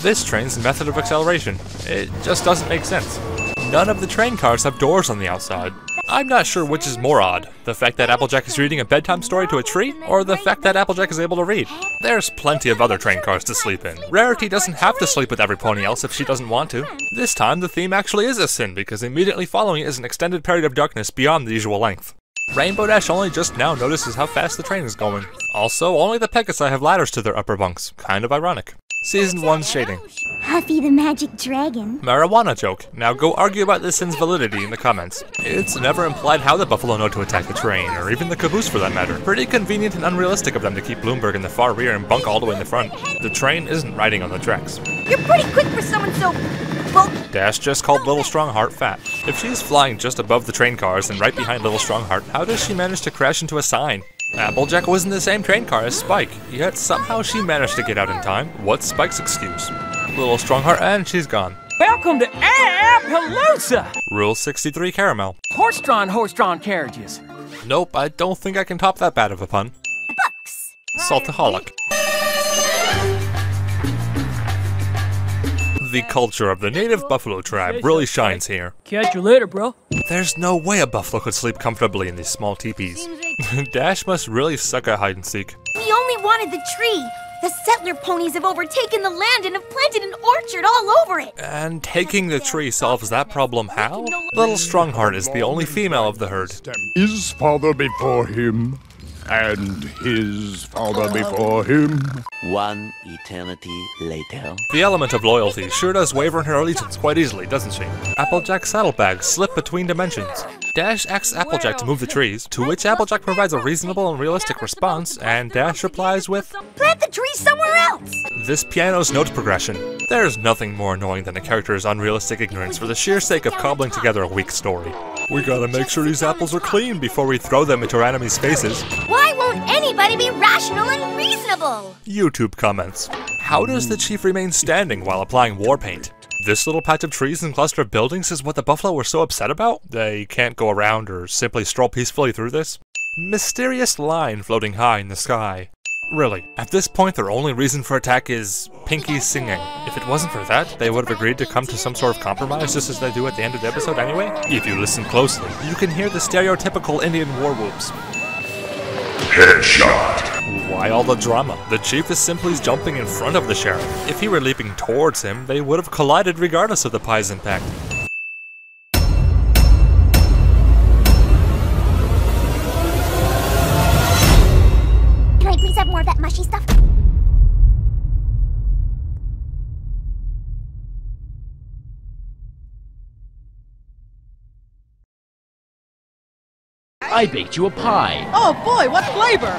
this train's method of acceleration. It just doesn't make sense. None of the train cars have doors on the outside. I'm not sure which is more odd, the fact that Applejack is reading a bedtime story to a tree, or the fact that Applejack is able to read. There's plenty of other train cars to sleep in. Rarity doesn't have to sleep with every pony else if she doesn't want to. This time, the theme actually is a sin, because immediately following it is an extended period of darkness beyond the usual length. Rainbow Dash only just now notices how fast the train is going. Also, only the Pegasi have ladders to their upper bunks. Kind of ironic. Season 1's shading. Huffy the Magic Dragon. Marijuana joke. Now go argue about this sin's validity in the comments. It's never implied how the buffalo know to attack the train, or even the caboose for that matter. Pretty convenient and unrealistic of them to keep Bloomberg in the far rear and Bunk all the way in the front. The train isn't riding on the tracks. You're pretty quick for someone so bulky. Dash just called Little Strongheart fat. If she's flying just above the train cars and right behind Little Strongheart, how does she manage to crash into a sign? Applejack was in the same train car as Spike, yet somehow she managed to get out in time. What's Spike's excuse? Little Strongheart, and she's gone. Welcome to Appaloosa! Rule 63 Caramel. Horse-drawn carriages. Nope, I don't think I can top that bad of a pun. Books. Saltaholic. The culture of the native buffalo tribe really shines here. Catch you later, bro. There's no way a buffalo could sleep comfortably in these small teepees. Dash must really suck at hide and seek. We only wanted the tree. The settler ponies have overtaken the land and have planted an orchard all over it. And taking the tree solves that problem how? Little Strongheart is the only female of the herd. His father before him, and his father before him. One eternity later. The element of loyalty sure does waver in her allegiance quite easily, doesn't she? Applejack's saddlebags slip between dimensions. Dash asks Applejack to move the trees, to which Applejack provides a reasonable and realistic response, and Dash replies with, Plant the tree somewhere else. this piano's note progression. There's nothing more annoying than a character's unrealistic ignorance for the sheer sake of cobbling together a weak story. We gotta make sure these apples are clean before we throw them into our enemies' faces. Why won't anybody be rational and reasonable? YouTube comments. How does the chief remain standing while applying war paint? This little patch of trees and cluster of buildings is what the buffalo were so upset about? They can't go around or simply stroll peacefully through this? Mysterious line floating high in the sky. Really, at this point their only reason for attack is Pinky singing. If it wasn't for that, they would have agreed to come to some sort of compromise just as they do at the end of the episode anyway? If you listen closely, you can hear the stereotypical Indian war whoops. Headshot. Why all the drama? The chief is simply jumping in front of the sheriff. If he were leaping towards him, they would have collided regardless of the pie's impact. Can I please have more of that mushy stuff? I baked you a pie. Oh boy, what flavor?